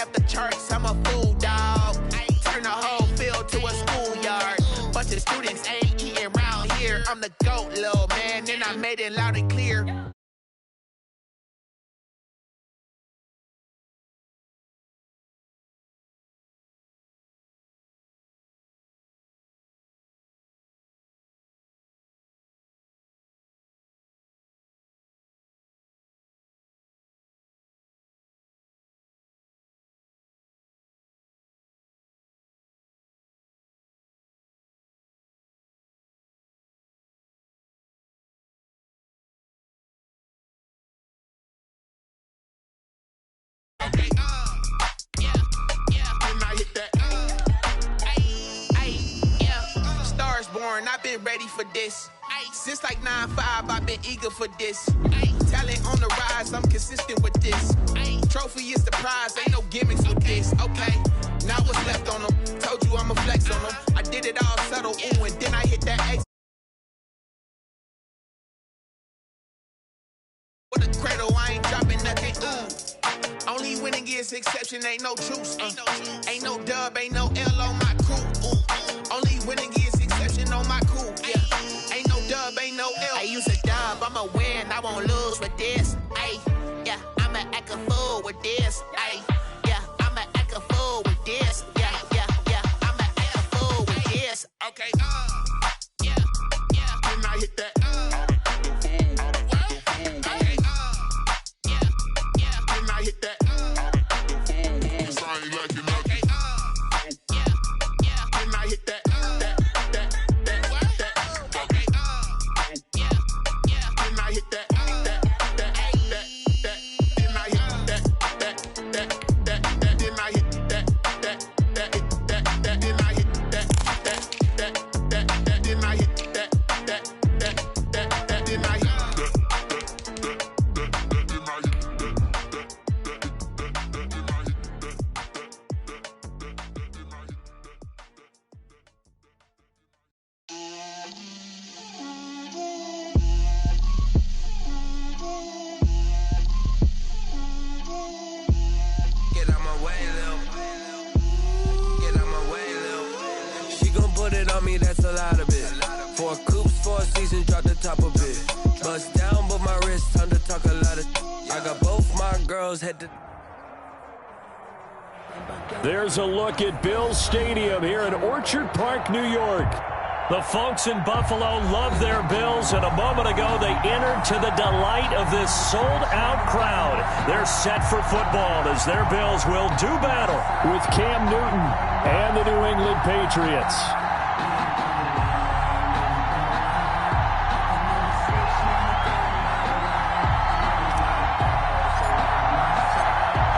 up the charts, I'm a fool, dog. Turn the whole field to a schoolyard. Bunch of students ain't eating around here. I'm the GOAT, little man, and I made it loud and clear. I've been ready for this. Since like 9-5, I've been eager for this. Talent on the rise, I'm consistent with this. Trophy is the prize, ain't no gimmicks with this. Okay, now what's left on them? Told you I'ma flex on them. I did it all subtle, ooh, and then I hit that X. With a cradle, I ain't dropping nothing, ooh. Only winning is exception, ain't no truce. Ain't no dub, ain't no L on my crew, ooh. Only winning is exception on my crew, yeah. Ain't no dub, ain't no L. I use a dub, I'ma win, I won't lose with this. Ay, yeah, I'ma act a fool with this. Ay, yeah, I'ma act a fool with this. Yeah, yeah, yeah, I'ma act a fool with this. Okay, yeah, yeah. When I hit that, okay, yeah, yeah. When I hit that, cause I ain't like it. Okay, yeah, yeah. When I hit that. That's a lot of it. 4 coops, 4 seasons, drop the top of it. Bust down, but my wrist, time to talk a lot of. I got both my girls head to. There's a look at Bills Stadium here in Orchard Park, New York. The folks in Buffalo love their Bills, and a moment ago they entered to the delight of this sold-out crowd. They're set for football as their Bills will do battle with Cam Newton and the New England Patriots.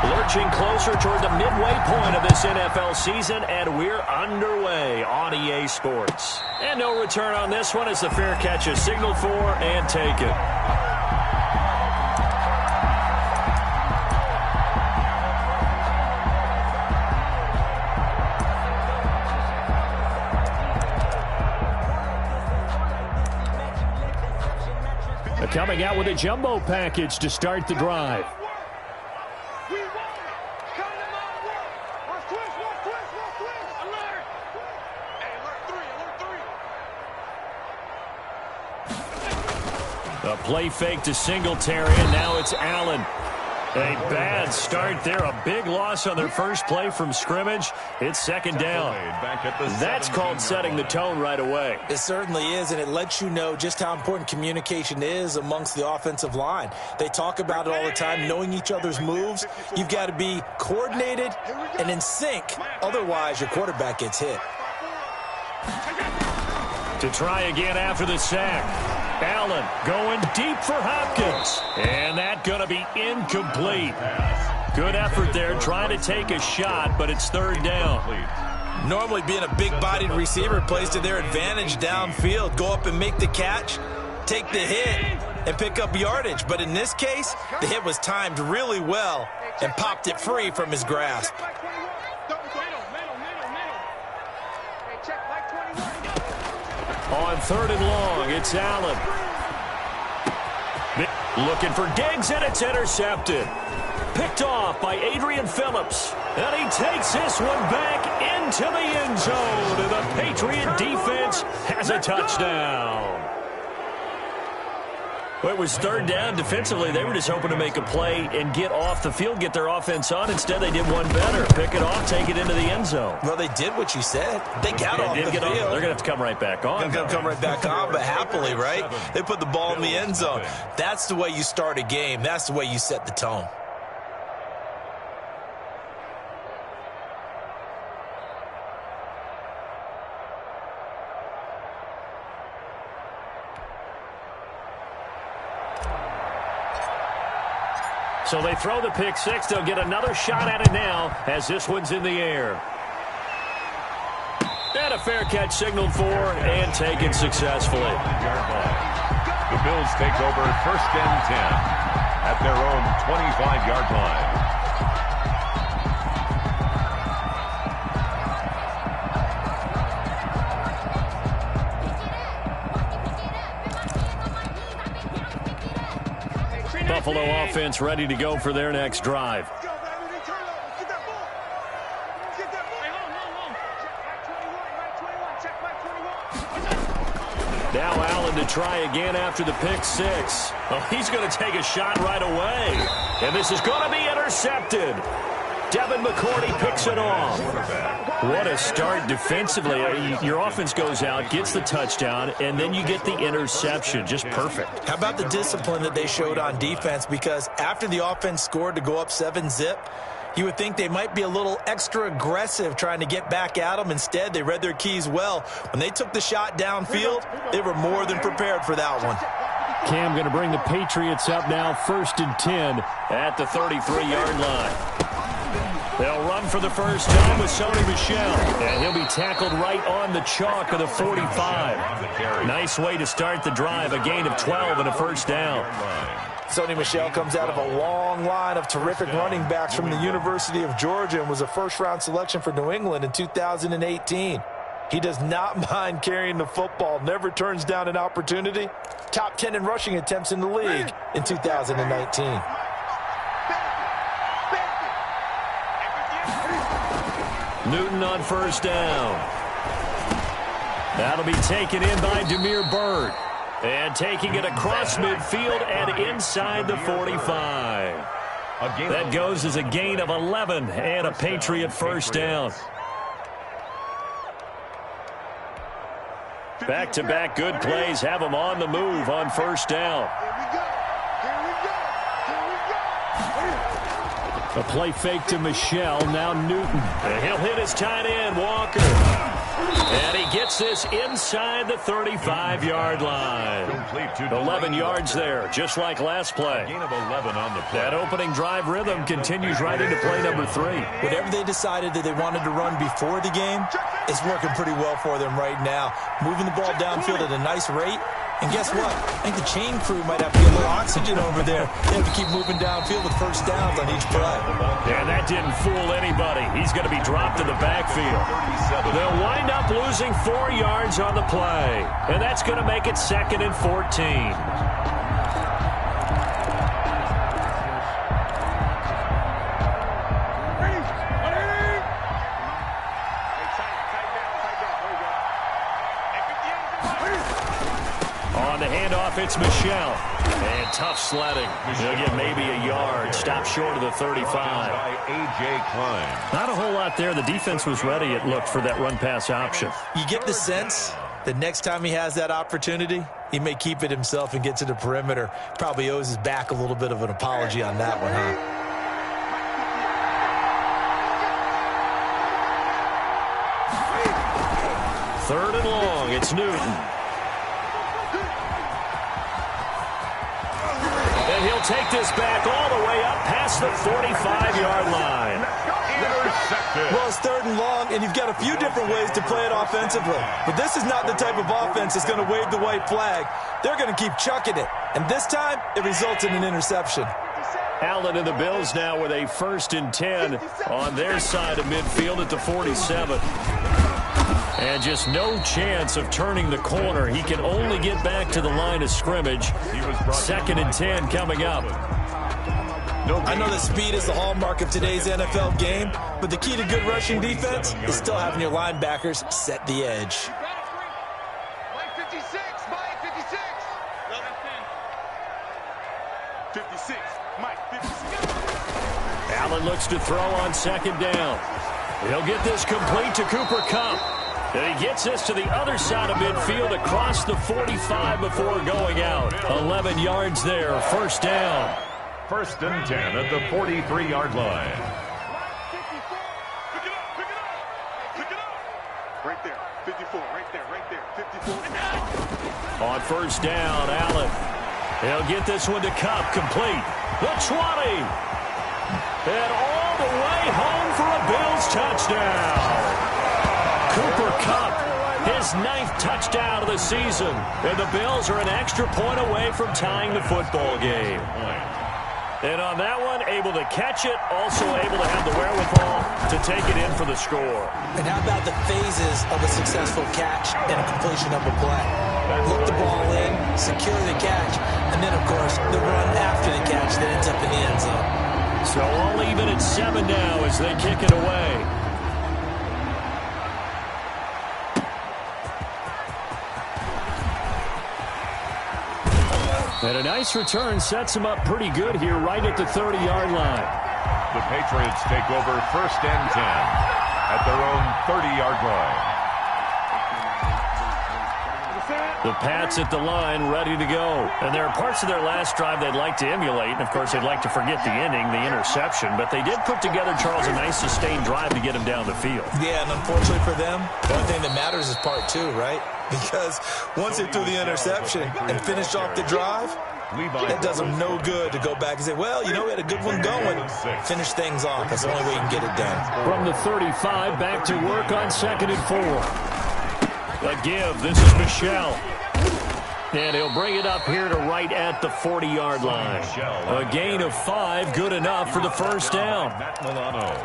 Lurching closer toward the midway point of this NFL season, and we're underway on EA Sports. And no return on this one as the fair catch is signaled for and taken. Coming out with a jumbo package to start the drive. A play fake to Singletary, and now it's Allen. A bad start there. A big loss on their first play from scrimmage. It's second down. That's called setting the tone right away. It certainly is, and it lets you know just how important communication is amongst the offensive line. They talk about it all the time, knowing each other's moves. You've got to be coordinated and in sync. Otherwise, your quarterback gets hit. To try again after the sack. Allen going deep for Hopkins. And that going to be incomplete. Good effort there trying to take a shot, but it's third down. Normally being a big-bodied receiver plays to their advantage downfield. Go up and make the catch, take the hit, and pick up yardage. But in this case, the hit was timed really well and popped it free from his grasp. On third and long, it's Allen. Looking for Diggs, and it's intercepted. Picked off by Adrian Phillips. And he takes this one back into the end zone. And the Patriot defense has a touchdown. Well, it was third down. Defensively, they were just hoping to make a play and get off the field, get their offense on. Instead, they did one better. Pick it off, take it into the end zone. Well, they did what you said. They got off the field. They're going to have to come right back on. They're going to come right back on, but happily, right? They put the ball in the end zone. That's the way you start a game. That's the way you set the tone. So they throw the pick six. They'll get another shot at it now as this one's in the air. And a fair catch signaled for and taken successfully. The Bills take over 1st and 10 at their own 25-yard line. Buffalo offense ready to go for their next drive. Now Allen to try again after the pick six. Oh, he's going to take a shot right away. And this is going to be intercepted. Devin McCourty picks it off. What a start defensively. Your offense goes out, gets the touchdown, and then you get the interception. Just perfect. How about the discipline that they showed on defense? Because after the offense scored to go up 7-zip, you would think they might be a little extra aggressive trying to get back at them. Instead, they read their keys well. When they took the shot downfield, they were more than prepared for that one. Cam going to bring the Patriots up now, 1st and 10 at the 33-yard line. They'll run for the first time with Sony Michel. And he'll be tackled right on the chalk of the 45. Nice way to start the drive. A gain of 12 and a first down. Sony Michel comes out of a long line of terrific running backs from the University of Georgia and was a first-round selection for New England in 2018. He does not mind carrying the football, never turns down an opportunity. Top 10 in rushing attempts in the league in 2019. Newton on first down. That'll be taken in by Damiere Byrd. And taking it across midfield and inside the 45. That goes as a gain of 11 and a Patriot first down. Back-to-back good plays have them on the move on first down. A play fake to Michel, now Newton. And he'll hit his tight end, Walker. And he gets this inside the 35-yard line. 11 yards there, just like last play. Gain of 11 on the play. That opening drive rhythm continues right into play number 3. Whatever they decided that they wanted to run before the game, it's working pretty well for them right now. Moving the ball downfield at a nice rate. And guess what? I think the chain crew might have to get a little oxygen over there. They have to keep moving downfield with first downs on each play. And that didn't fool anybody. He's going to be dropped in the backfield. They'll wind up losing 4 yards on the play. And that's going to make it 2nd and 14. It's Michel. And tough sledding. He'll get maybe a yard. Stop short of the 35. Not a whole lot there. The defense was ready, it looked, for that run-pass option. You get the sense that next time he has that opportunity, he may keep it himself and get to the perimeter. Probably owes his back a little bit of an apology on that one, huh? Third and long. It's Newton. He'll take this back all the way up past the 45-yard line. Well, it's 3rd and long, and you've got a few different ways to play it offensively. But this is not the type of offense that's going to wave the white flag. They're going to keep chucking it. And this time, it results in an interception. Allen and the Bills now with a 1st and 10 on their side of midfield at the 47. And just no chance of turning the corner. He can only get back to the line of scrimmage. 2nd and 10 coming up. I know that speed is the hallmark of today's NFL game, but the key to good rushing defense is still having your linebackers set the edge. Mike 56, Mike 56. 56, Mike 56. Allen looks to throw on second down. He'll get this complete to Cooper Kupp. And he gets this to the other side of midfield across the 45 before going out. 11 yards there, first down. First and 10 at the 43-yard line. Pick it up, pick it up, pick it up. Right there, 54, right there, 54. On first down, Allen. He'll get this one to Kupp, complete. The 20. And all the way home for a Bills touchdown. Cooper Kupp, his 9th touchdown of the season. And the Bills are an extra point away from tying the football game. And on that one, able to catch it, also able to have the wherewithal to take it in for the score. And how about the phases of a successful catch and a completion of a play? Look the ball in, secure the catch, and then, of course, the run after the catch that ends up in the end zone. So all even at 7 now as they kick it away. And a nice return sets him up pretty good here right at the 30-yard line. The Patriots take over first and 10 at their own 30-yard line. The Pats at the line, ready to go. And there are parts of their last drive they'd like to emulate. And, of course, they'd like to forget the inning, the interception. But they did put together, Charles, a nice sustained drive to get him down the field. Yeah, and unfortunately for them, the only thing that matters is part 2, right? Because once they threw the interception and finished off the drive, that does them no good to go back and say, well, you know, we had a good one going. Finish things off. That's the only way you can get it done. From the 35, back to work on 2nd and 4. A give. This is Michel. And he'll bring it up here to right at the 40-yard line. A gain of 5, good enough for the first down.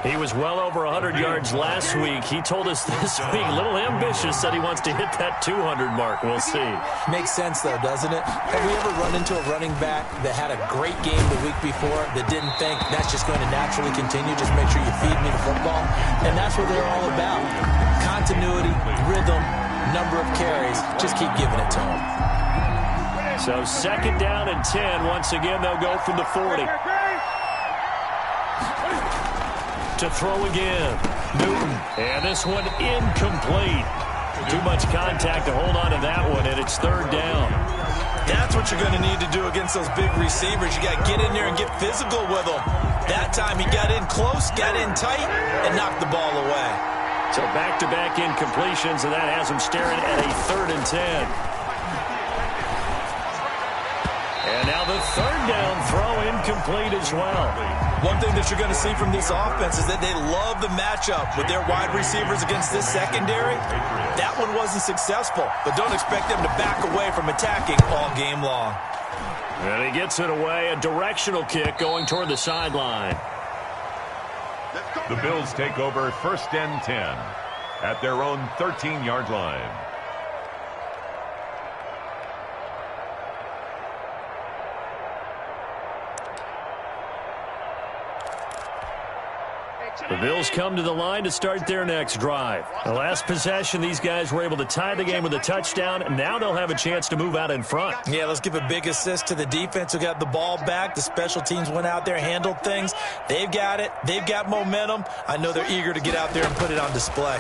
He was well over 100 yards last week. He told us this week, a little ambitious, said he wants to hit that 200 mark. We'll see. Makes sense, though, doesn't it? Have we ever run into a running back that had a great game the week before that didn't think that's just going to naturally continue? Just make sure you feed me the football. And that's what they're all about. Continuity, rhythm, number of carries. Just keep giving it to them. So 2nd down and 10. Once again, they'll go from the 40. To throw again. Newton. And this one incomplete. Too much contact to hold on to that one, and it's 3rd down. That's what you're going to need to do against those big receivers. You got to get in there and get physical with them. That time he got in close, got in tight, and knocked the ball away. So back-to-back incompletions, and that has him staring at a 3rd and 10. And now the 3rd down throw incomplete as well. One thing that you're going to see from this offense is that they love the matchup with their wide receivers against this secondary. That one wasn't successful, but don't expect them to back away from attacking all game long. And he gets it away, a directional kick going toward the sideline. The Bills take over first and 10 at their own 13-yard line. The Bills come to the line to start their next drive. The last possession, these guys were able to tie the game with a touchdown. Now they'll have a chance to move out in front. Yeah, let's give a big assist to the defense who got the ball back. The special teams went out there, handled things. They've got it. They've got momentum. I know they're eager to get out there and put it on display.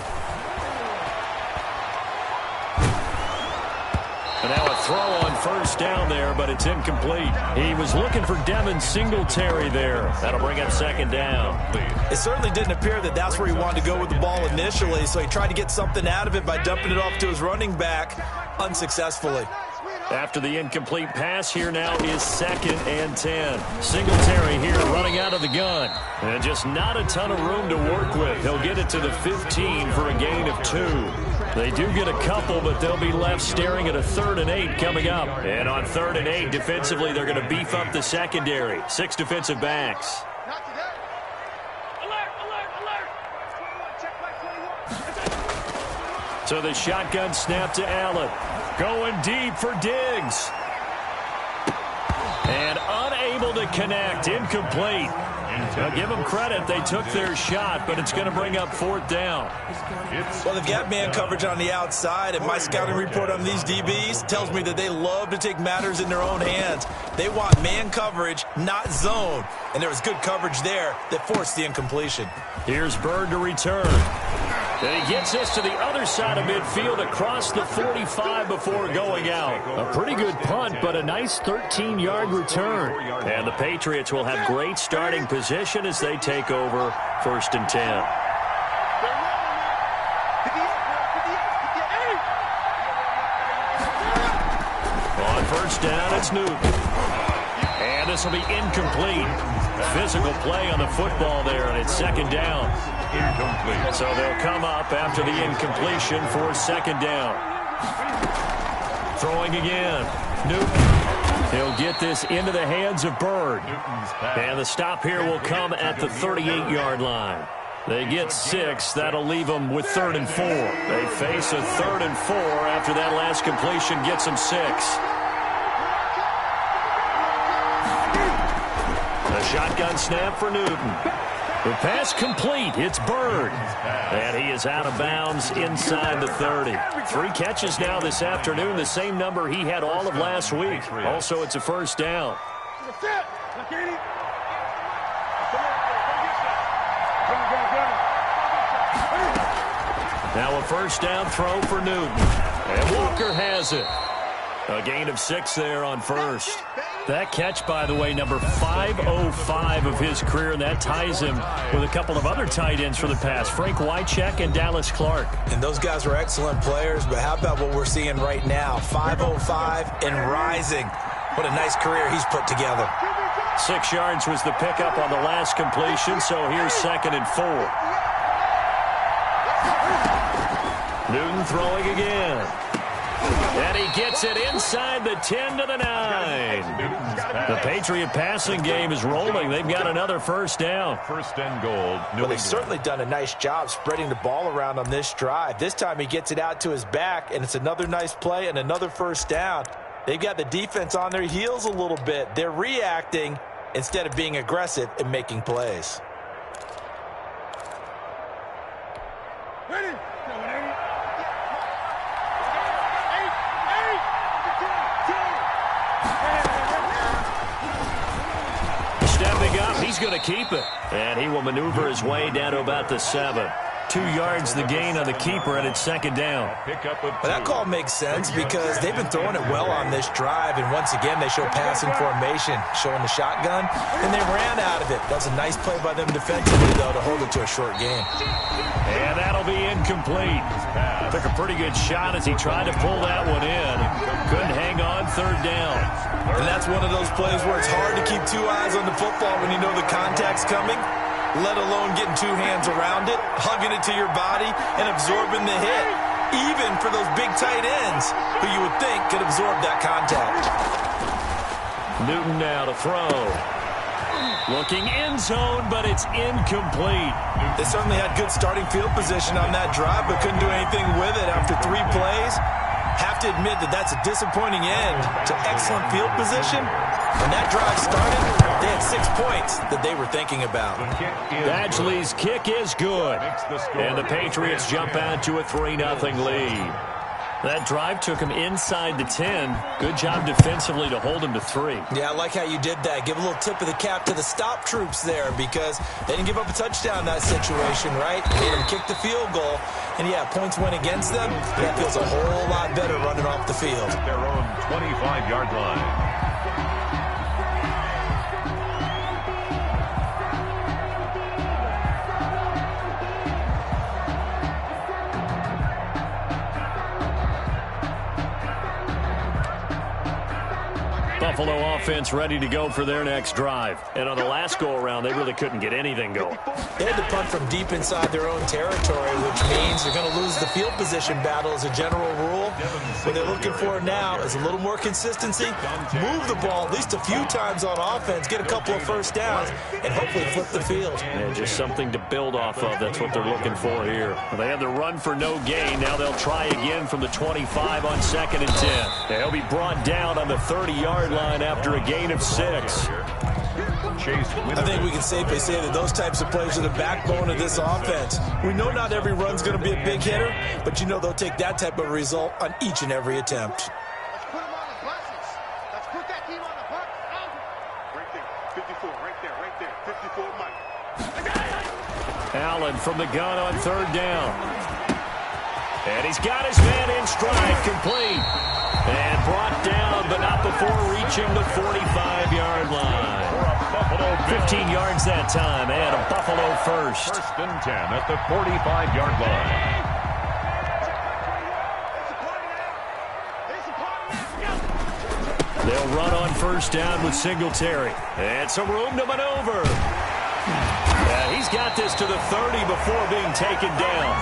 And now a throw on first down there, but it's incomplete. He was looking for Devin Singletary there. That'll bring up 2nd down. It certainly didn't appear that that's where he wanted to go with the ball initially, so he tried to get something out of it by dumping it off to his running back unsuccessfully. After the incomplete pass, here now is 2nd and 10. Singletary here running out of the gun. And just not a ton of room to work with. He'll get it to the 15 for a gain of 2. They do get a couple, but they'll be left staring at a 3rd and 8 coming up. And on 3rd and 8, defensively, they're going to beef up the secondary. 6 defensive backs. So the shotgun snap to Allen. Going deep for Diggs. And unable to connect. Incomplete. Now give them credit. They took their shot, but it's going to bring up 4th down. Well, they've got man coverage on the outside, and my scouting report on these DBs tells me that they love to take matters in their own hands. They want man coverage, not zone. And there was good coverage there that forced the incompletion. Here's Bird to return. And he gets this to the other side of midfield across the 45 before going out. A pretty good punt, but a nice 13-yard return. And the Patriots will have great starting position as they take over 1st and 10. On 1st down, it's Newton. And this will be incomplete. Physical play on the football there, and it's 2nd down. Incomplete. So they'll come up after the incompletion for 2nd down. Throwing again. Newton. He'll get this into the hands of Bird. And the stop here will come at the 38-yard line. They get 6. That'll leave them with 3rd and 4. They face a 3rd and 4 after that last completion gets them 6. The shotgun snap for Newton. The pass complete. It's Bird. And he is out of bounds inside the 30. 3 catches now this afternoon, the same number he had all of last week. Also, it's a 1st down. Now a 1st down throw for Newton. And Walker has it. A gain of 6 there on 1st. That catch, by the way, number 505 of his career, and that ties him with a couple of other tight ends for the pass, Frank Wycheck and Dallas Clark. And those guys were excellent players, but how about what we're seeing right now? 505 and rising. What a nice career he's put together. 6 yards was the pickup on the last completion, so here's 2nd and 4. Newton throwing again. And he gets it inside the 10 to the 9. The Patriot passing game is rolling. They've got another 1st down. 1st and goal. Well, they've certainly done a nice job spreading the ball around on this drive. This time he gets it out to his back, and it's another nice play and another 1st down. They've got the defense on their heels a little bit. They're reacting instead of being aggressive and making plays. He's going to keep it. And he will maneuver his way down to about the 7. 2 yards the gain on the keeper, and it's 2nd down. Well, that call makes sense because they've been throwing it well on this drive, and once again they show passing formation, showing the shotgun, and they ran out of it. That's a nice play by them defensively, though, to hold it to a short game. And that'll be incomplete. Took a pretty good shot as he tried to pull that one in. Couldn't hang on 3rd down. And that's one of those plays where it's hard to keep 2 eyes on the football when you know the contact's coming, let alone getting 2 hands around it, hugging it to your body, and absorbing the hit, even for those big tight ends who you would think could absorb that contact. Newton now to throw. Looking end zone, but it's incomplete. They certainly had good starting field position on that drive, but couldn't do anything with it after 3 plays. Have to admit that that's a disappointing end to excellent field position. When that drive started, they had 6 points that they were thinking about. Badgley's kick is good. And the Patriots jump out to a 3-0 lead. That drive took him inside the 10. Good job defensively to hold him to 3. Yeah, I like how you did that. Give a little tip of the cap to the stop troops there because they didn't give up a touchdown in that situation, right? Made them kick the field goal. And, yeah, points went against them. That feels a whole lot better running off the field. Their own 25-yard line. Buffalo offense ready to go for their next drive. And on the last go-around, they really couldn't get anything going. They had to punt from deep inside their own territory, which means they're going to lose the field position battle as a general rule. What they're looking for now is a little more consistency, move the ball at least a few times on offense, get a couple of 1st downs, and hopefully flip the field. And just something to build off of. That's what they're looking for here. Well, they had the run for no gain. Now they'll try again from the 25 on 2nd and 10. They'll be brought down on the 30-yard line after a gain of 6. Chase I think we can safely say that those types of plays are the backbone of this offense. We know not every run's going to be a big hitter, but you know they'll take that type of result on each and every attempt. Let's put them on the buses. Let's put that team on the bus. Right there, 54, right there, 54, Mike. Allen from the gun on third down. And he's got his man in stride, complete. And brought down, but not before reaching the 45-yard line. 15 yards that time, and a Buffalo first. First and 10 at the 45-yard line. They'll run on first down with Singletary. And some room to maneuver. He's got this to the 30 before being taken down.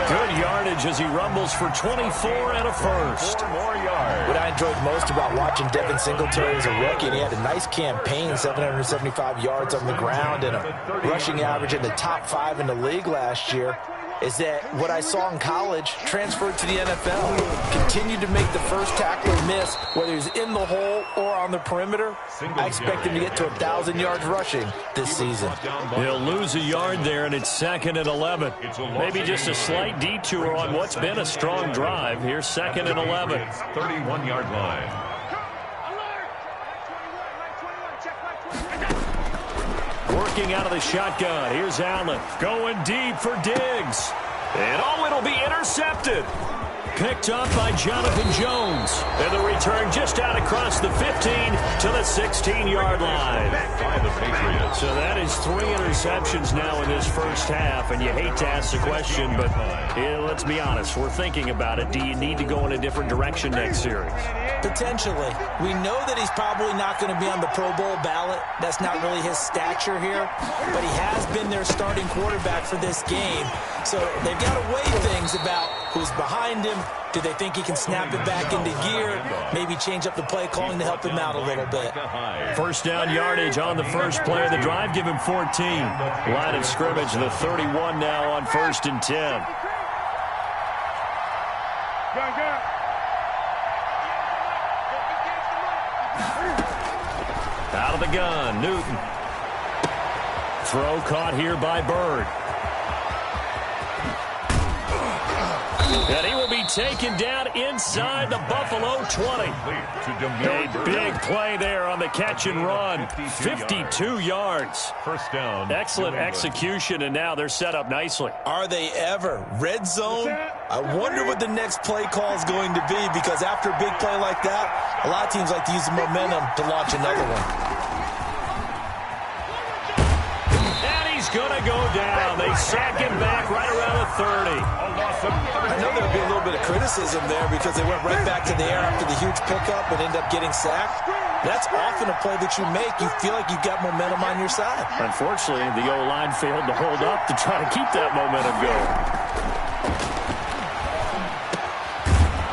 Good yardage as he rumbles for 24 and a first. 4 more yards. What I enjoyed most about watching Devin Singletary as a rookie, and he had a nice campaign, 775 yards on the ground and a rushing average in the top 5 in the league last year, is that what I saw in college transferred to the NFL. Continued to make the first tackler miss, whether he's in the hole or on the perimeter. I expect him to get to 1,000 yards rushing this season. He'll lose a yard there, and it's 2nd and 11. Maybe just a slight detour on what's been a strong drive. Here's 2nd and 11. 31-yard line. Working out of the shotgun. Here's Allen. Going deep for Diggs. And it'll be intercepted. Picked up by Jonathan Jones. And the return just out across the 15 to the 16-yard line. By the Patriots. So that is 3 interceptions now in this first half. And you hate to ask the question, but let's be honest. We're thinking about it. Do you need to go in a different direction next series? Potentially. We know that he's probably not going to be on the Pro Bowl ballot. That's not really his stature here. But he has been their starting quarterback for this game. So they've got to weigh things about who's behind him. Do they think he can snap it back into gear? Maybe change up the play calling to help him out a little bit. First down yardage on the first play of the drive. Give him 14. Line of scrimmage, the 31 now on 1st and 10. Out of the gun, Newton. Throw caught here by Bird. And he will be taken down inside the Buffalo 20. A big play there on the catch and run. 52 yards. First down. Excellent execution, and now they're set up nicely. Are they ever? Red zone? I wonder what the next play call is going to be, because after a big play like that, a lot of teams like to use the momentum to launch another one. He's going to go down. They sack him back right around the 30. I know there'll be a little bit of criticism there because they went right back to the air after the huge pickup and ended up getting sacked. That's often a play that you make. You feel like you've got momentum on your side. Unfortunately, the O-line failed to hold up to try to keep that momentum going.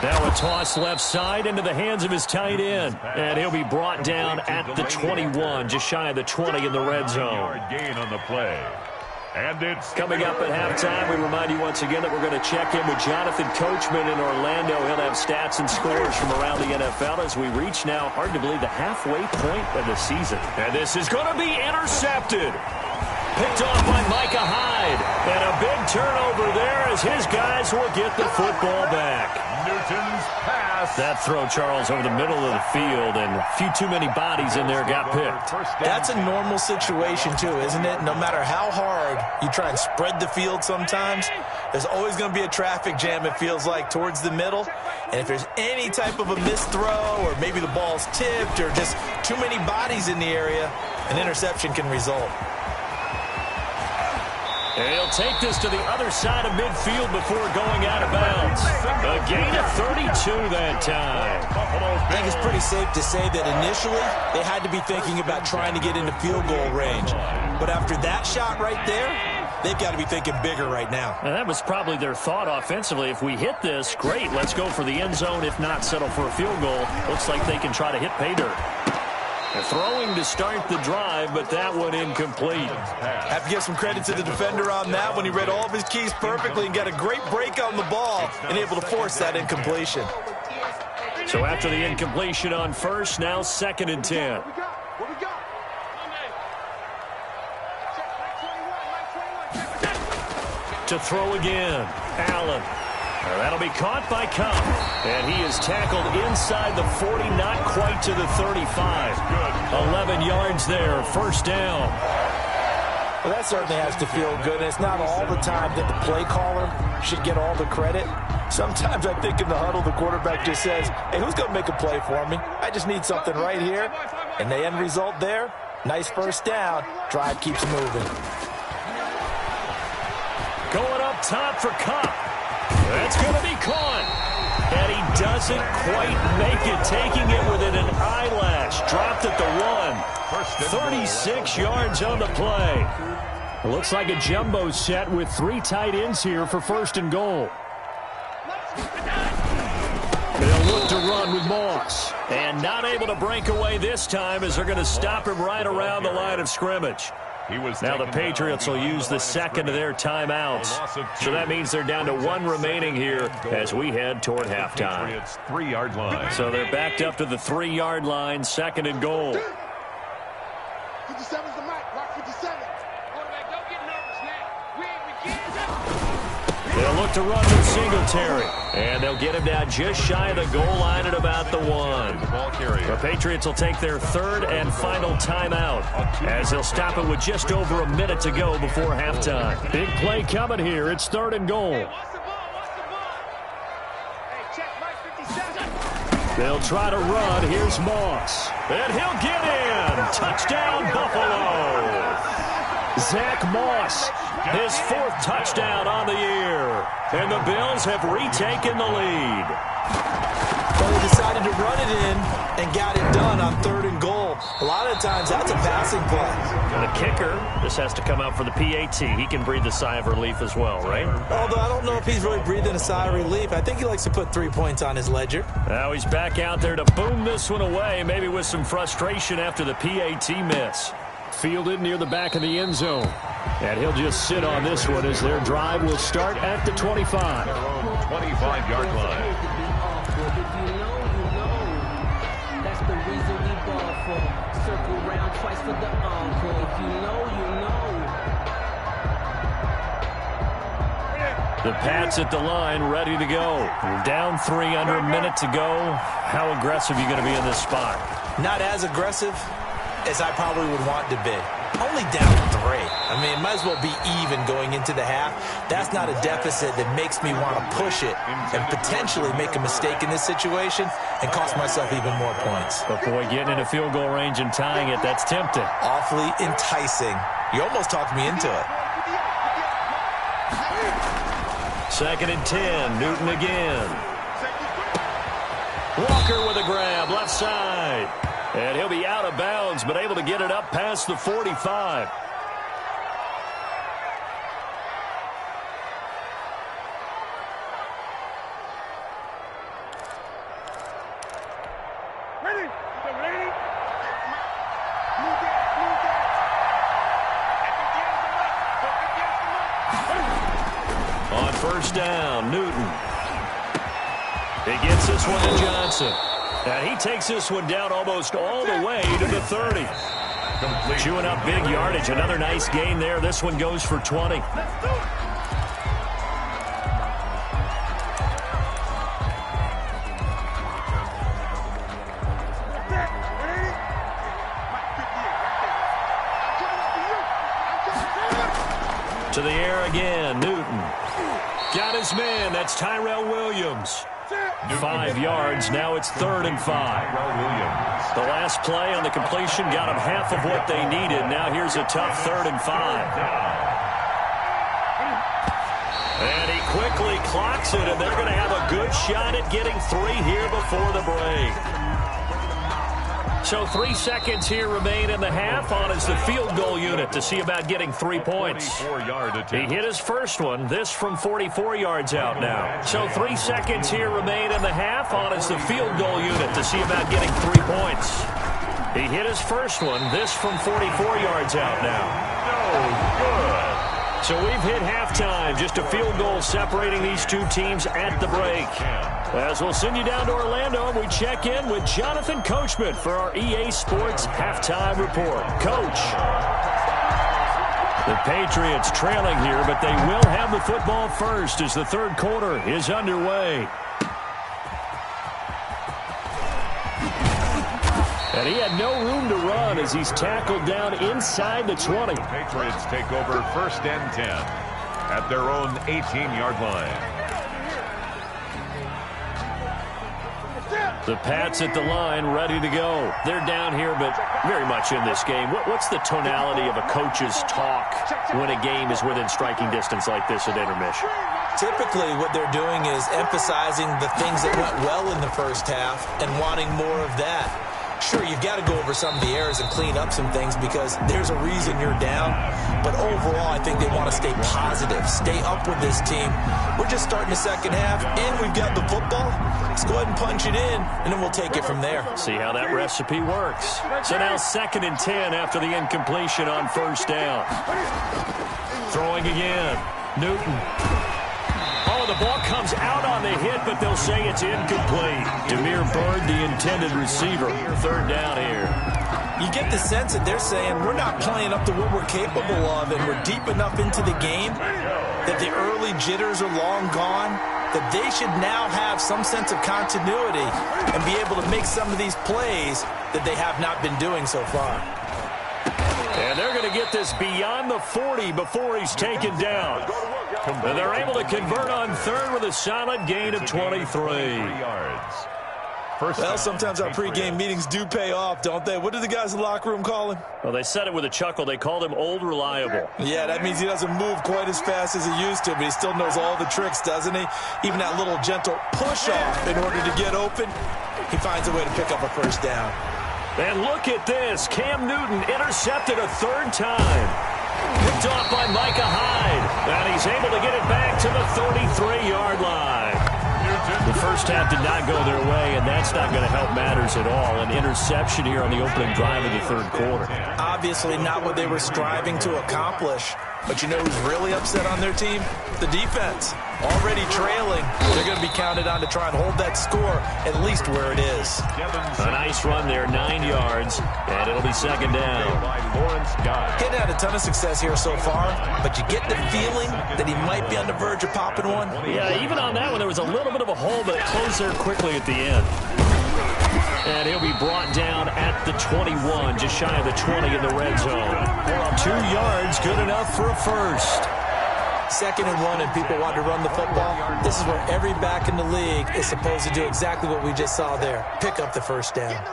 Now a toss left side into the hands of his tight end. And he'll be brought down at the 21, just shy of the 20 in the red zone. Gain on the play. And it's coming up at halftime. We remind you once again that we're going to check in with Jonathan Coachman in Orlando. He'll have stats and scores from around the NFL as we reach now, hard to believe, the halfway point of the season. And this is going to be intercepted. Picked off by Micah Hyde. And a big turnover there as his guys will get the football back. Newton's pass. That throw, Charles, over the middle of the field, and a few too many bodies in there got picked. That's a normal situation, too, isn't it? No matter how hard you try and spread the field sometimes, there's always going to be a traffic jam, it feels like, towards the middle. And if there's any type of a missed throw, or maybe the ball's tipped, or just too many bodies in the area, an interception can result. And he'll take this to the other side of midfield before going out of bounds. A gain of 32 that time. I think it's pretty safe to say that initially they had to be thinking about trying to get into field goal range. But after that shot right there, they've got to be thinking bigger right now. And that was probably their thought offensively. If we hit this, great, let's go for the end zone. If not, settle for a field goal. Looks like they can try to hit pay dirt. Throwing to start the drive, but that one incomplete. Have to give some credit to the defender on that one. He read all of his keys perfectly and got a great break on the ball and able to force that incompletion. So after the incompletion on first, now 2nd and 10. To throw again. Allen. That'll be caught by Cup. And he is tackled inside the 40, not quite to the 35. 11 yards there, first down. Well, that certainly has to feel good. And it's not all the time that the play caller should get all the credit. Sometimes I think in the huddle, the quarterback just says, hey, who's going to make a play for me? I just need something right here. And the end result there, nice first down. Drive keeps moving. Going up top for Cup. That's going to be caught. And he doesn't quite make it, taking it within an eyelash. Dropped at the 1. 36 yards on the play. Looks like a jumbo set with 3 tight ends here for first and goal. They'll look to run with Moss. And not able to break away this time as they're going to stop him right around the line of scrimmage. Now the Patriots will use the second of their timeouts. So that means they're down to 1 remaining here as we head toward halftime. 3-yard line. So they're backed up to the 3-yard line, second and goal. 57's the mic. Rock 57. Quarterback, don't get nervous now. We ain't They'll look to run with Singletary. And they'll get him down just shy of the goal line at about the 1. The Patriots will take their 3rd and final timeout as they'll stop it with just over a minute to go before halftime. Big play coming here. It's 3rd and goal. Hey, check Mike 57. They'll try to run. Here's Moss. And he'll get in. Touchdown, Buffalo. Zach Moss, his 4th touchdown on the year. And the Bills have retaken the lead. Well, they decided to run it in and got it done on 3rd and goal. A lot of times, that's a passing play. The kicker, this has to come out for the PAT. He can breathe a sigh of relief as well, right? Although I don't know if he's really breathing a sigh of relief. I think he likes to put 3 points on his ledger. Now he's back out there to boom this one away, maybe with some frustration after the PAT miss. Fielded near the back of the end zone. And he'll just sit on this one as their drive will start at the 25. 25-yard line. That's the reason we ball for. Circle round twice for the encore. If you know, you know. The Pats at the line, ready to go. Down 3 under a minute to go. How aggressive are you going to be in this spot? Not as aggressive as I probably would want to be. Only down 3. I mean, it might as well be even going into the half. That's not a deficit that makes me want to push it and potentially make a mistake in this situation and cost myself even more points. But boy, getting into field goal range and tying it, that's tempting. Awfully enticing. You almost talked me into it. 2nd and 10, Newton again. Walker with a grab, left side. And he'll be out of bounds, but able to get it up past the 45. Ready? Ready? On first down, Newton. He gets this one to Johnson. And he takes this one down almost all the way to the 30. Chewing up big yardage. Another nice gain there. This one goes for 20. To the air again, Newton. Got his man. That's Tyrell Williams. 5 yards. Now it's 3rd and 5. The last play on the completion got them half of what they needed. Now here's a tough 3rd and 5. And he quickly clocks it, and they're going to have a good shot at getting 3 here before the break. So 3 seconds here remain in the half. On is the field goal unit to see about getting 3 points. He hit his first one. This from 44 yards out now. So 3 seconds here remain in the half. On is the field goal unit to see about getting 3 points. He hit his first one. This from 44 yards out now. No good. So we've hit halftime. Just a field goal separating these two teams at the break. As we'll send you down to Orlando, we check in with Jonathan Coachman for our EA Sports Halftime Report. Coach. The Patriots trailing here, but they will have the football first as the third quarter is underway. And he had no room to run as he's tackled down inside the 20. The Patriots take over 1st and 10 at their own 18-yard line. The Pats at the line, ready to go. They're down here, but very much in this game. What's the tonality of a coach's talk when a game is within striking distance like this at intermission? Typically, what they're doing is emphasizing the things that went well in the first half and wanting more of that. Sure, you've got to go over some of the errors and clean up some things because there's a reason you're down. But overall, I think they want to stay positive, stay up with this team. We're just starting the second half, and we've got the football. Let's go ahead and punch it in, and then we'll take it from there. See how that recipe works. So now 2nd and 10 after the incompletion on 1st down. Throwing again. Newton. Oh, the ball comes out on the hit, but they'll say it's incomplete. Demir Bird, the intended receiver. 3rd down here. You get the sense that they're saying we're not playing up to what we're capable of, and we're deep enough into the game that the early jitters are long gone, that they should now have some sense of continuity and be able to make some of these plays that they have not been doing so far. And they're going to get this beyond the 40 before he's taken down. And they're able to convert on 3rd with a solid gain of 23 yards. Well, sometimes our pregame meetings do pay off, don't they? What do the guys in the locker room call him? Well, they said it with a chuckle. They called him Old Reliable. Yeah, that means he doesn't move quite as fast as he used to, but he still knows all the tricks, doesn't he? Even that little gentle push-off in order to get open, he finds a way to pick up a 1st down. And look at this. Cam Newton intercepted a 3rd time. Picked off by Micah Hyde. And he's able to get it back to the 33-yard line. The first half did not go their way, and that's not going to help matters at all. An interception here on the opening drive of the 3rd quarter. Obviously not what they were striving to accomplish. But you know who's really upset on their team? The defense. Already trailing. They're going to be counted on to try and hold that score at least where it is. A nice run there, 9 yards, and it'll be 2nd down. Getting had a ton of success here so far, but you get the feeling that he might be on the verge of popping one. Yeah, even on that one, there was a little bit of a hole, but it closed there quickly at the end. And he'll be brought down at the 21, just shy of the 20 in the red zone. 2 yards, good enough for a 1st. 2nd and 1, and people want to run the football. This is where every back in the league is supposed to do exactly what we just saw there. Pick up the 1st down.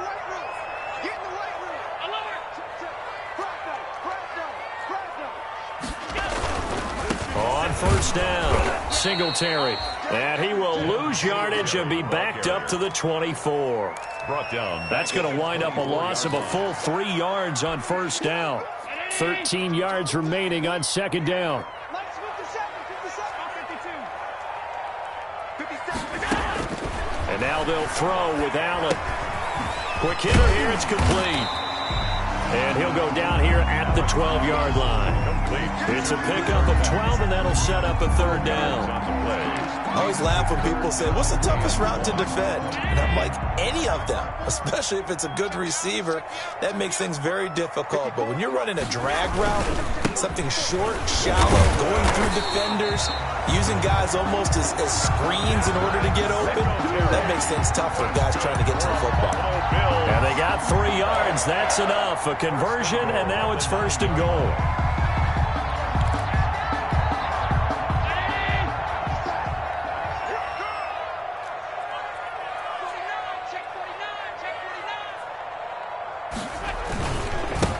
On 1st down, Singletary. And he will lose yardage and be backed up to the 24. Brought down. That's going to wind up a loss of a full 3 yards on 1st down. 13 yards remaining on 2nd down. And now they'll throw with Allen. Quick hitter here, it's complete. And he'll go down here at the 12-yard line. It's a pickup of 12, and that'll set up a 3rd down. I always laugh when people say, what's the toughest route to defend? And I'm like, any of them, especially if it's a good receiver. That makes things very difficult. But when you're running a drag route, something short, shallow, going through defenders, using guys almost as screens in order to get open, that makes things tough for guys trying to get to the football. And they got 3 yards. That's enough. A conversion, and now it's 1st and goal.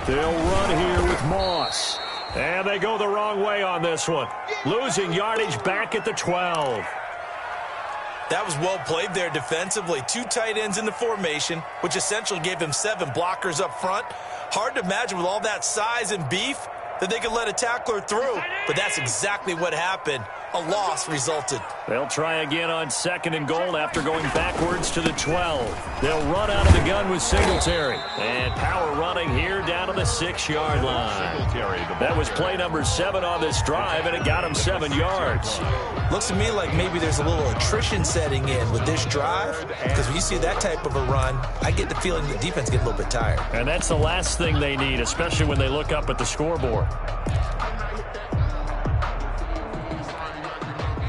They'll run here with Moss. And they go the wrong way on this one. Losing yardage back at the 12. That was well played there defensively. 2 tight ends in the formation, which essentially gave him 7 blockers up front. Hard to imagine with all that size and beef that they could let a tackler through. But that's exactly what happened. A loss resulted. They'll try again on 2nd and goal after going backwards to the 12. They'll run out of the gun with Singletary. And power running here down to the 6-yard line. That was play number 7 on this drive, and it got him 7 yards. Looks to me like maybe there's a little attrition setting in with this drive, because when you see that type of a run, I get the feeling the defense gets a little bit tired. And that's the last thing they need, especially when they look up at the scoreboard.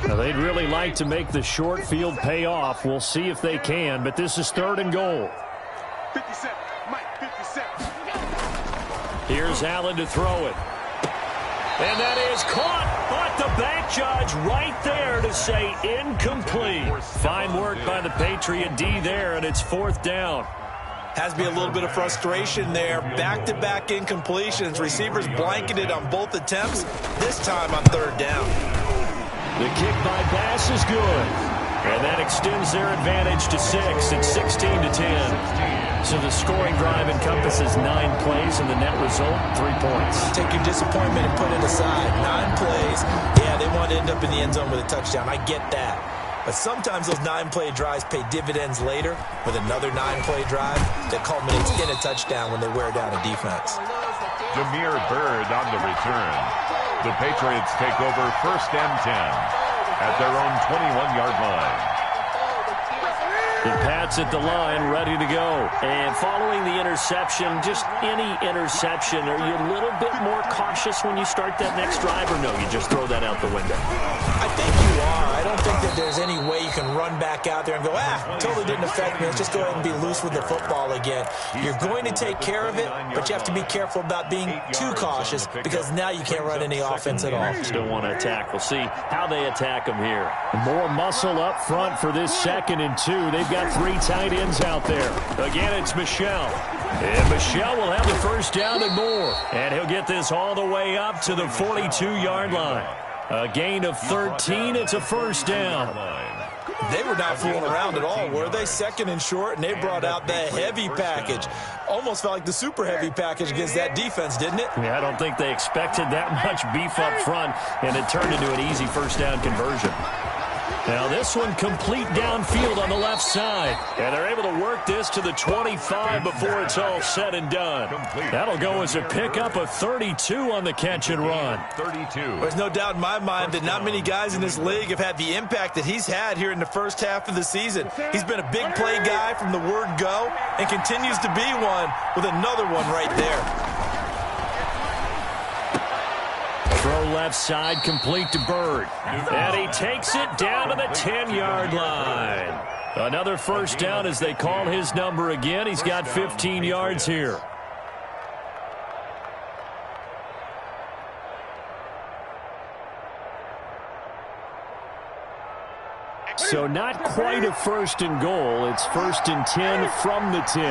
Now, they'd really like to make the short field pay off. We'll see if they can, but this is 3rd and goal. 57, Mike, 57. Here's Allen to throw it. And that is caught, but the back judge right there to say incomplete. Fine work by the Patriot D there, and it's 4th down. Has to be a little bit of frustration there. Back-to-back incompletions. Receivers blanketed on both attempts, this time on 3rd down. The kick by Bass is good. And that extends their advantage to 6. It's 16-10. So the scoring drive encompasses 9 plays, and the net result, 3 points. Take your disappointment and put it aside. 9 plays. Yeah, they want to end up in the end zone with a touchdown. I get that. But sometimes those 9-play drives pay dividends later with another 9-play drive that culminates in a touchdown when they wear down a defense. Jameer Byrd on the return. The Patriots take over 1st and 10 at their own 21-yard line. The Pats at the line, ready to go. And following the interception, just any interception, are you a little bit more cautious when you start that next drive, or no, you just throw that out the window? I think you are. I don't think that there's any way you can run back out there and go, totally didn't affect me. Let's just go ahead and be loose with the football again. You're going to take care of it, but you have to be careful about being too cautious because now you can't run any offense at all. Still want to attack. We'll see how they attack them here. More muscle up front for this 2nd and 2. They've got 3 tight ends out there. Again, it's Michel. And Michel will have the 1st down and more. And he'll get this all the way up to the 42-yard line. A gain of 13. It's a 1st down. They were not fooling around at all, were they? 2nd and short, and they brought out the heavy package. Almost felt like the super heavy package against that defense, didn't it? Yeah, I don't think they expected that much beef up front, and it turned into an easy 1st down conversion. Now this one complete downfield on the left side. And they're able to work this to the 25 before it's all said and done. That'll go as a pickup of 32 on the catch and run. 32. There's no doubt in my mind that not many guys in this league have had the impact that he's had here in the 1st half of the season. He's been a big play guy from the word go and continues to be one with another one right there. Throw left side, complete to Byrd. And he takes it down to the 10-yard line. Another 1st down as they call his number again. He's got 15 yards here. So not quite a 1st and goal. It's 1st and 10 from the 10.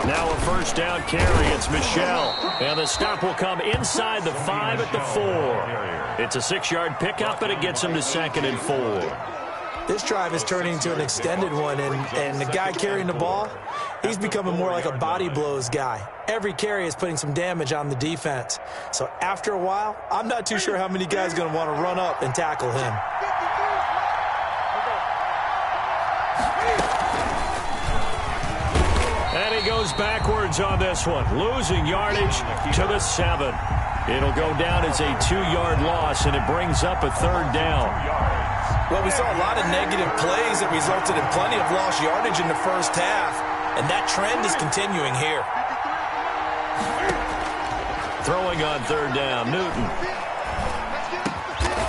Now a 1st down carry. It's Michel. And the stop will come inside the 5 at the 4. It's a 6-yard pickup, and it gets him to 2nd and 4. This drive is turning into an extended one, and the guy carrying the ball, he's becoming more like a body blows guy. Every carry is putting some damage on the defense. So after a while, I'm not too sure how many guys are going to want to run up and tackle him. And he goes backwards on this one, losing yardage to the 7. It'll go down as a 2-yard loss, and it brings up a 3rd down. Well, we saw a lot of negative plays that resulted in plenty of lost yardage in the 1st half, and that trend is continuing here. Throwing on 3rd down, Newton.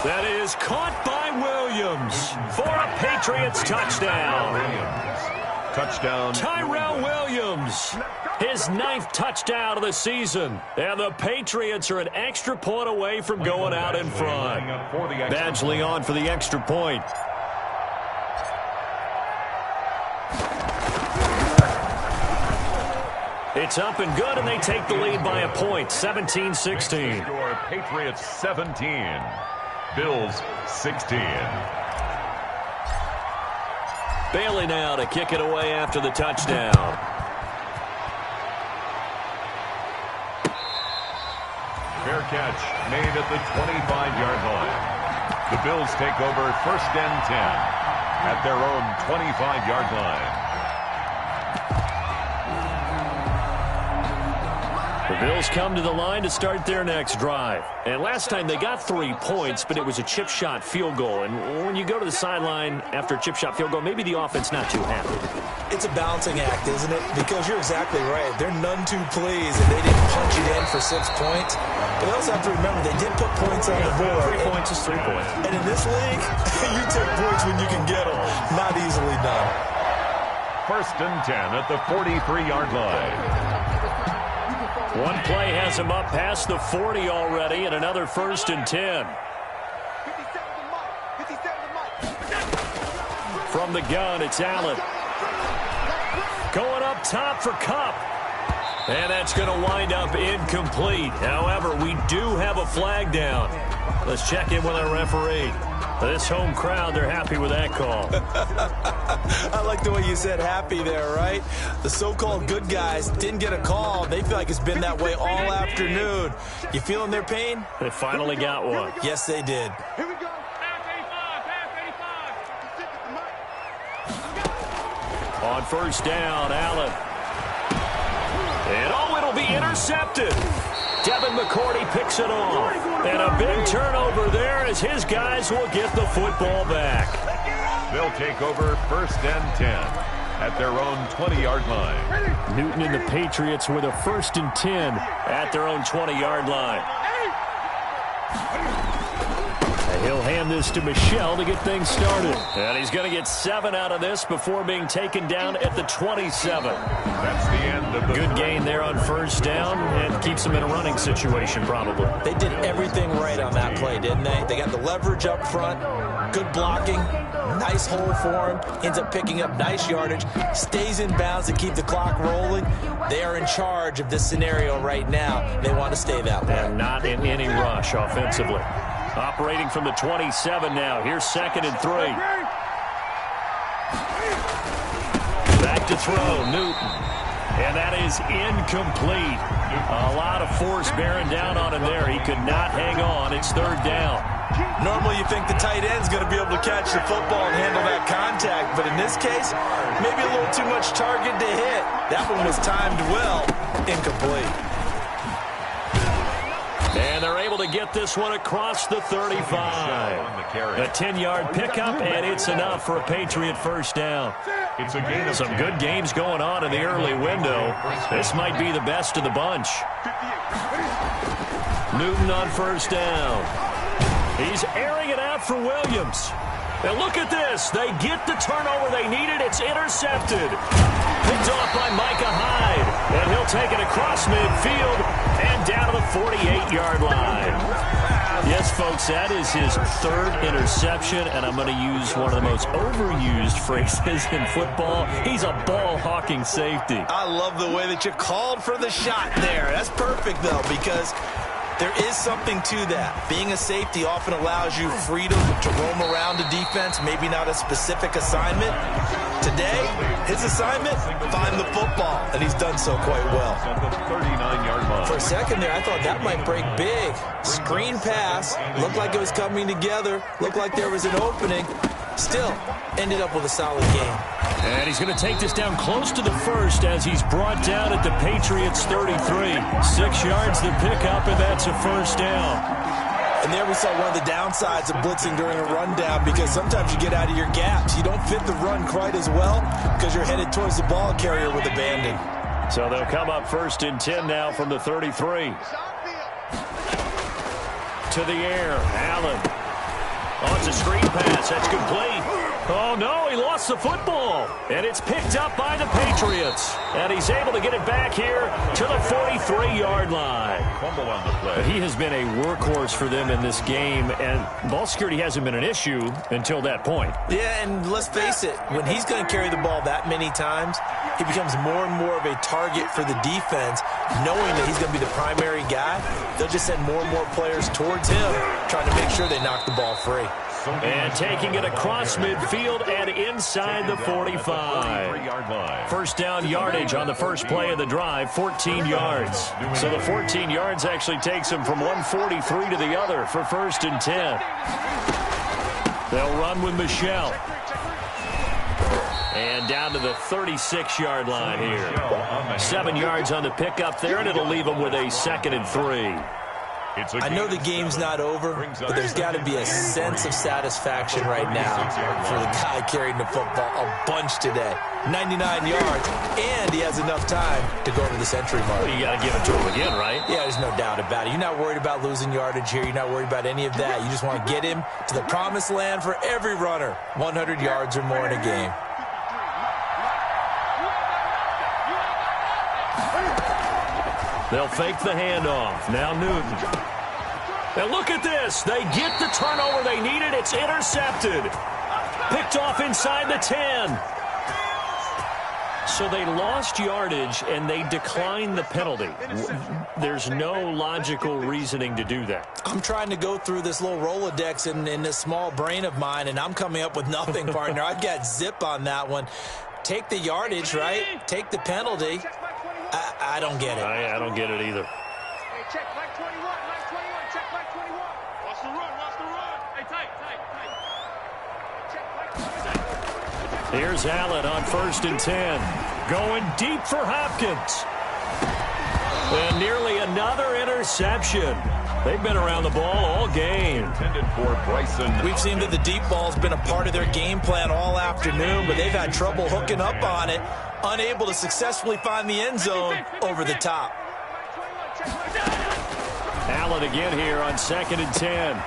That is caught by Williams for a Patriots touchdown. Touchdown. Tyrell Williams, his 9th touchdown of the season. And the Patriots are an extra point away from going out in front. Badgley on for the extra point. It's up and good, and they take the lead by a point, 17-16. Patriots 17, Bills 16. Bailey now to kick it away after the touchdown. Fair catch made at the 25-yard line. The Bills take over 1st and 10 at their own 25-yard line. The Bills come to the line to start their next drive. And last time they got 3 points, but it was a chip shot field goal. And when you go to the sideline after a chip shot field goal, maybe the offense not too happy. It's a balancing act, isn't it? Because you're exactly right. They're none too pleased that they didn't punch it in for 6 points. But they also have to remember they did put points on the board. 3 points is 3 points. And in this league, you take points when you can get them. Not easily done. 1st and 10 at the 43-yard line. One play has him up past the 40 already, and another 1st and 10. From the gun, it's Allen. Going up top for Kupp. And that's going to wind up incomplete. However, we do have a flag down. Let's check in with our referee. This home crowd, they're happy with that call. I like the way you said happy there, right? The so-called good guys didn't get a call. They feel like it's been that way all afternoon. You feeling their pain? They finally got one. Yes, they did. Here we go. On 1st down, Allen. And it'll be intercepted. Devin McCourty picks it off. And a big turnover there as his guys will get the football back. They'll take over 1st and 10 at their own 20-yard line. Newton and the Patriots with a 1st and 10 at their own 20-yard line. He'll hand this to Michel to get things started. And he's going to get 7 out of this before being taken down at the 27. That's the end of the good gain there on 1st down and keeps him in a running situation probably. They did everything right on that play, didn't they? They got the leverage up front, good blocking, nice hole for him, ends up picking up nice yardage, stays in bounds to keep the clock rolling. They are in charge of this scenario right now. They want to stay that way. And not in any rush offensively. Operating from the 27 now. Here's 2nd and 3. Back to throw, Newton. And that is incomplete. A lot of force bearing down on him there. He could not hang on. It's 3rd down. Normally you think the tight end's going to be able to catch the football and handle that contact. But in this case, maybe a little too much target to hit. That one was timed well. Incomplete. And they're able to get this one across the 35. A 10-yard pickup, and it's enough for a Patriot 1st down. It's a gain of Some good games going on in the early window. This might be the best of the bunch. Newton on 1st down. He's airing it out for Williams. And look at this. They get the turnover they needed. It's intercepted. Picked off by Micah Hyde. And he'll take it across midfield and down to the 48-yard line. Yes, folks, that is his 3rd interception, and I'm going to use one of the most overused phrases in football. He's a ball-hawking safety. I love the way that you called for the shot there. That's perfect, though, because there is something to that. Being a safety often allows you freedom to roam around the defense, maybe not a specific assignment. Today, his assignment, find the football, and he's done so quite well. at the 39-yard line. For a second there, I thought that might break big. Screen pass, looked like it was coming together, looked like there was an opening. Still, ended up with a solid game. And he's going to take this down close to the 1st as he's brought down at the Patriots 33. 6 yards to pick up, and that's a 1st down. And there we saw one of the downsides of blitzing during a rundown, because sometimes you get out of your gaps. You don't fit the run quite as well because you're headed towards the ball carrier with abandon. So they'll come up 1st and 10 now from the 33. To the air, Allen. Oh, it's a screen pass. That's complete. Oh, no, he lost the football. And it's picked up by the Patriots. And he's able to get it back here to the 43-yard line. Fumble on the play. But he has been a workhorse for them in this game, and ball security hasn't been an issue until that point. Yeah, and let's face it, when he's going to carry the ball that many times, he becomes more and more of a target for the defense, knowing that he's going to be the primary guy. They'll just send more and more players towards him, trying to make sure they knock the ball free. And taking it across midfield and inside the 45. 1st down yardage on the first play of the drive, 14 yards. So the 14 yards actually takes him from 143 to the other for 1st and 10. They'll run with Michel. And down to the 36-yard line here. 7 yards on the pickup there, and it'll leave them with a 2nd and 3. I know the game's not over, but there's got to be a sense of satisfaction right now for the guy carrying the football a bunch today. 99 yards, and he has enough time to go over the century mark. Well, you got to give it to him again, right? Yeah, there's no doubt about it. You're not worried about losing yardage here. You're not worried about any of that. You just want to get him to the promised land for every runner, 100 yards or more in a game. They'll fake the handoff. Now Newton. And look at this. They get the turnover they needed. It's intercepted. Picked off inside the 10. So they lost yardage, and they declined the penalty. There's no logical reasoning to do that. I'm trying to go through this little Rolodex in this small brain of mine, and I'm coming up with nothing, partner. I've got zip on that one. Take the yardage, right? Take the penalty. I don't get it. I don't get it either. Hey, check back 21, back 21, check back 21. Watch the run, watch the run. Hey, tight. Check back 21. Here's Allen on 1st and 10. Going deep for Hopkins. And nearly another interception. They've been around the ball all game. Intended for Bryson. We've seen that the deep ball's been a part of their game plan all afternoon, but they've had trouble hooking up on it, unable to successfully find the end zone over the top. Allen again here on 2nd and 10.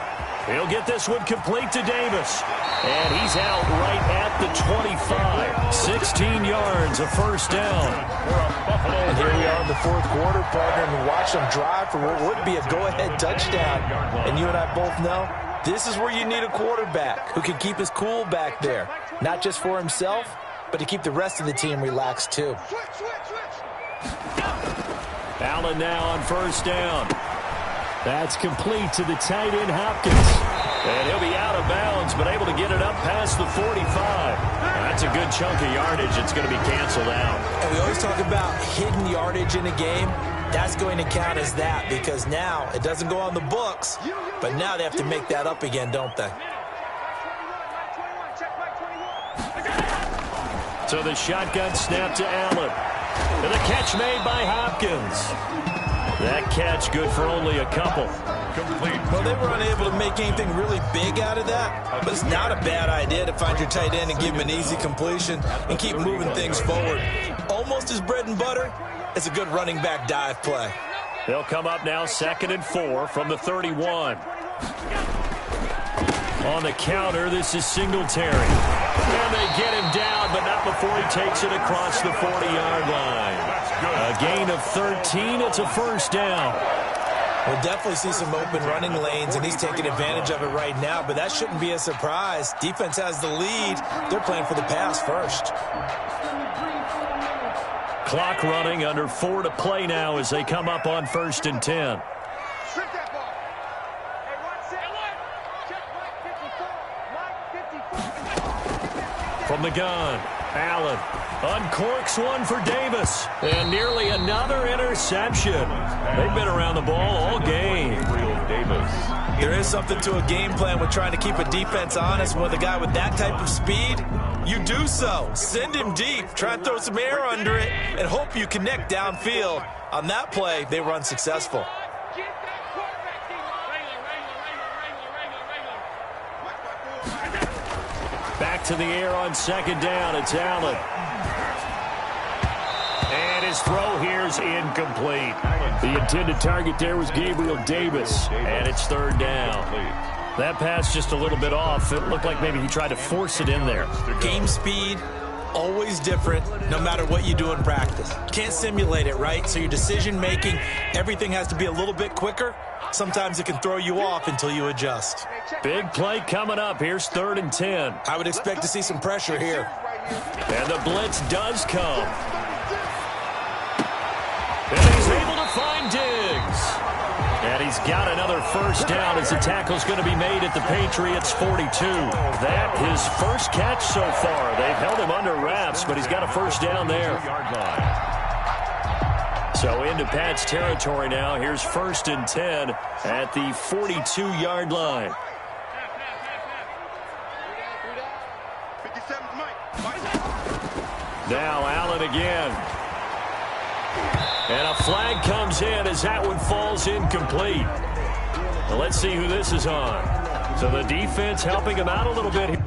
He'll get this one complete to Davis. And he's out right at the 25. 16 yards, a first down. And here we are in the 4th quarter, partner, and watch them drive for what would be a go-ahead touchdown. And you and I both know this is where you need a quarterback who can keep his cool back there. Not just for himself, but to keep the rest of the team relaxed too. Allen now on 1st down. That's complete to the tight end, Hopkins. And he'll be out of bounds, but able to get it up past the 45. That's a good chunk of yardage. It's going to be canceled out. And we always talk about hidden yardage in a game. That's going to count as that because now it doesn't go on the books, but now they have to make that up again, don't they? So the shotgun snap to Allen. And the catch made by Hopkins. That catch good for only a couple. Complete. Well, they were unable to make anything really big out of that, but it's not a bad idea to find your tight end and give him an easy completion and keep moving things forward. Almost as bread and butter as a good running back dive play. They'll come up now 2nd and 4 from the 31. On the counter, this is Singletary. And they get him down, but not before he takes it across the 40-yard line. A gain of 13. It's a first down. We'll definitely see some open running lanes, and he's taking advantage of it right now, but that shouldn't be a surprise. Defense has the lead. They're playing for the pass first. Clock running, under 4 to play now as they come up on 1st and 10. From the gun, Allen uncorks one for Davis. And nearly another interception. They've been around the ball all game. There is something to a game plan with trying to keep a defense honest. With a guy with that type of speed, you do so. Send him deep. Try and throw some air under it and hope you connect downfield. On that play, they were unsuccessful. Back to the air on 2nd down. It's Allen. And his throw here is incomplete. The intended target there was Gabriel Davis. And it's 3rd down. That pass just a little bit off. It looked like maybe he tried to force it in there. Game speed, always different, no matter what you do in practice. Can't simulate it, right? So your decision-making, everything has to be a little bit quicker. Sometimes it can throw you off until you adjust. Big play coming up. Here's 3rd and 10. I would expect to see some pressure here. And the blitz does come. And he's able to find Diggs. And he's got another first down as the tackle's going to be made at the Patriots 42. That his first catch so far. They've held him under wraps, but he's got a first down there. So into Pat's territory now. Here's 1st and 10 at the 42-yard line. Now Allen again. And a flag comes in as that one falls incomplete. Well, let's see who this is on. So the defense helping him out a little bit here.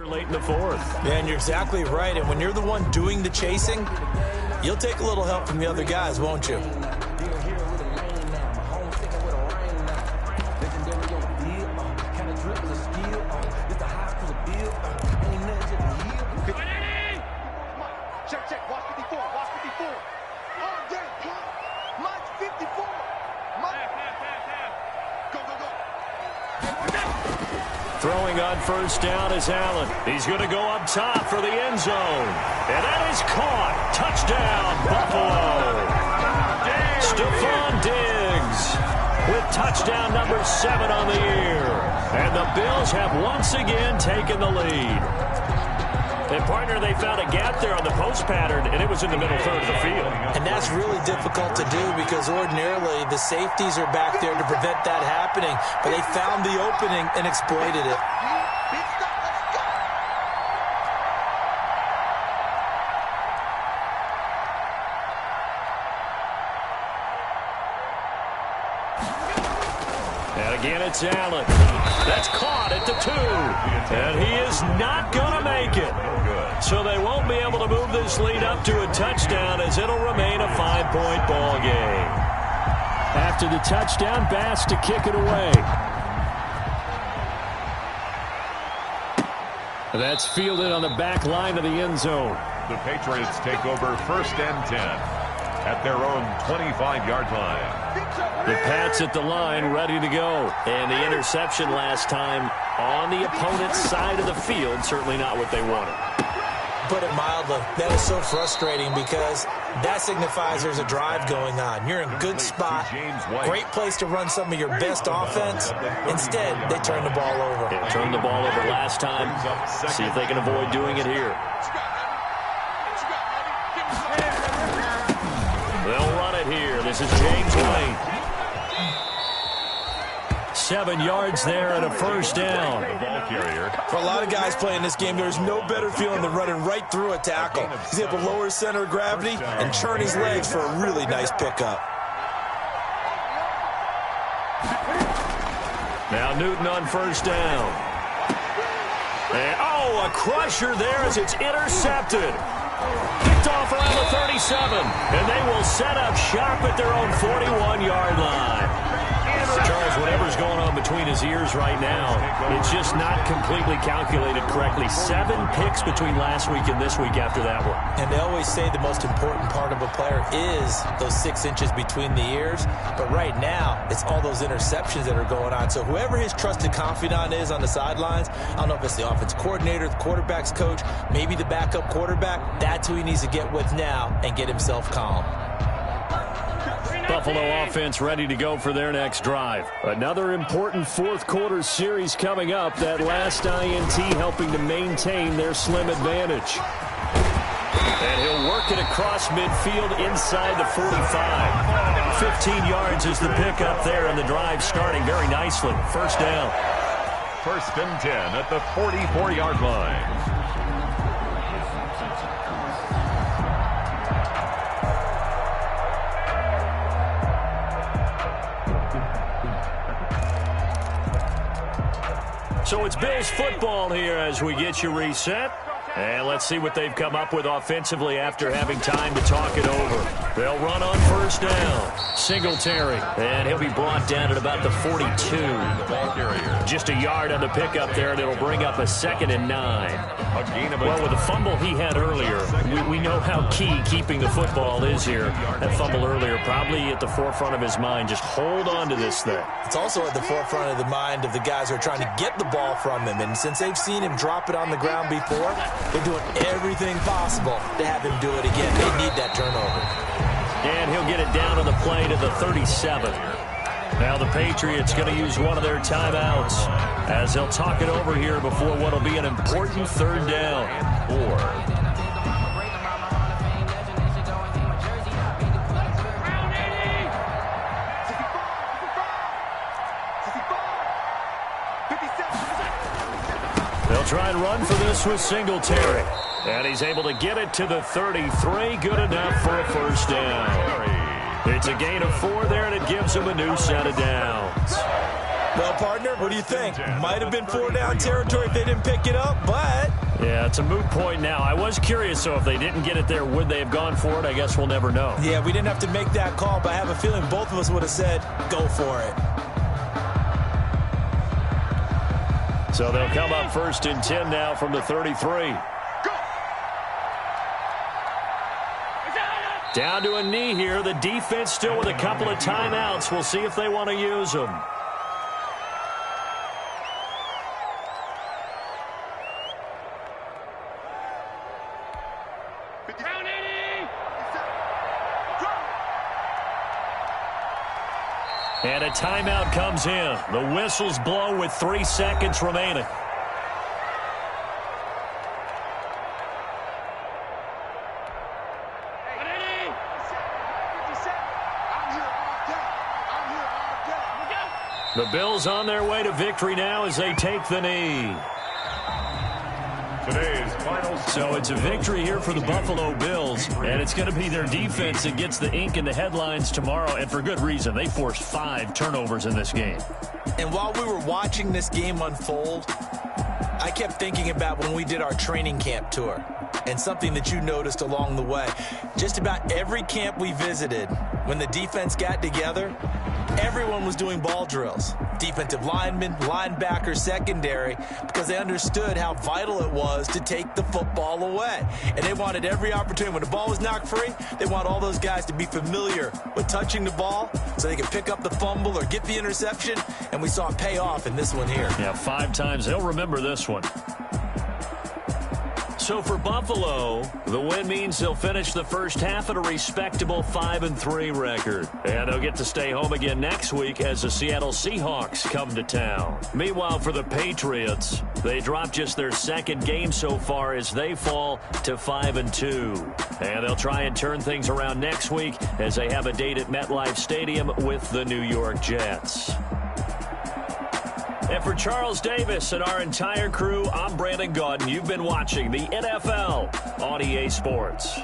Late in the fourth. Yeah, and you're exactly right. And when you're the one doing the chasing, you'll take a little help from the other guys, won't you? Check. Watch 54. Watch 54. All day. Mine's 54. Go. Throwing on first down is Allen. He's going to go up top for the end zone. And that is caught. Touchdown, Buffalo. Stephon Diggs with touchdown number 7 on the year. And the Bills have once again taken the lead. And, partner, they found a gap there on the post pattern, and it was in the middle third of the field. And that's really difficult to do because ordinarily the safeties are back there to prevent that happening. But they found the opening and exploited it. And again, it's Allen. That's caught at the 2. And he is not going to make it. So they won't be able to move this lead up to a touchdown as it'll remain a 5-point ball game. After the touchdown, Bass to kick it away. That's fielded on the back line of the end zone. The Patriots take over first and 10 at their own 25-yard line. The Pats at the line, ready to go. And the interception last time on the opponent's side of the field, certainly not what they wanted. Put it mildly, that is so frustrating because that signifies there's a drive going on. You're in good spot, great place to run some of your best offense. Instead, they turn the ball over. They turned the ball over last time. See if they can avoid doing it here. They'll run it here. This is James White. 7 yards there and a first down. For a lot of guys playing this game, there's no better feeling than running right through a tackle. He's able to lower his center of gravity and turn his legs for a really nice pickup. Now Newton on first down. And, a crusher there as it's intercepted. Picked off around the 37. And they will set up shop at their own 41-yard line. Charles, whatever's going on between his ears right now, it's just not completely calculated correctly. 7 picks between last week and this week after that one. And they always say the most important part of a player is those 6 inches between the ears. But right now, it's all those interceptions that are going on. So whoever his trusted confidant is on the sidelines, I don't know if it's the offense coordinator, the quarterback's coach, maybe the backup quarterback, that's who he needs to get with now and get himself calm. Buffalo offense ready to go for their next drive. Another important fourth quarter series coming up. That last INT helping to maintain their slim advantage. And he'll work it across midfield inside the 45. 15 yards is the pickup there, and the drive starting very nicely. First down. First and 10 at the 44-yard line. So it's Bills football here as we get you reset. And let's see what they've come up with offensively after having time to talk it over. They'll run on first down. Singletary. And he'll be brought down at about the 42. Just a yard on the pickup there, and it'll bring up a 2nd and 9. Well, with the fumble he had earlier, we know how key keeping the football is here. That fumble earlier probably at the forefront of his mind. Just hold on to this thing. It's also at the forefront of the mind of the guys who are trying to get the ball from him. And since they've seen him drop it on the ground before, they're doing everything possible to have him do it again. They need that turnover. And he'll get it down on the play to the 37. Now the Patriots going to use one of their timeouts as they'll talk it over here before what will be an important 3rd down. They'll try and run for this with Singletary. And he's able to get it to the 33. Good enough for a 1st down. It's a gain of 4 there, and it gives him a new set of downs. Well, partner, what do you think? Might have been 4-down territory if they didn't pick it up, but... Yeah, it's a moot point now. I was curious, so if they didn't get it there, would they have gone for it? I guess we'll never know. Yeah, we didn't have to make that call, but I have a feeling both of us would have said, go for it. So they'll come up 1st and 10 now from the 33. Down to a knee here. The defense still with a couple of timeouts. We'll see if they want to use them. And a timeout comes in. The whistles blow with 3 seconds remaining. The Bills on their way to victory now as they take the knee. Today's final. So it's a victory here for the Buffalo Bills, and it's going to be their defense that gets the ink in the headlines tomorrow, and for good reason. They forced 5 turnovers in this game. And while we were watching this game unfold, I kept thinking about when we did our training camp tour and something that you noticed along the way. Just about every camp we visited, when the defense got together, everyone was doing ball drills. Defensive linemen, linebackers, secondary, because they understood how vital it was to take the football away. And they wanted every opportunity. When the ball was knocked free, they want all those guys to be familiar with touching the ball so they could pick up the fumble or get the interception. And we saw it pay off in this one here. Yeah, 5 times. They'll remember this one. So for Buffalo, the win means they'll finish the first half at a respectable 5-3 record. And they'll get to stay home again next week as the Seattle Seahawks come to town. Meanwhile, for the Patriots, they dropped just their 2nd game so far as they fall to 5-2. And they'll try and turn things around next week as they have a date at MetLife Stadium with the New York Jets. And for Charles Davis and our entire crew, I'm Brandon Gaudin. You've been watching the NFL on EA Sports.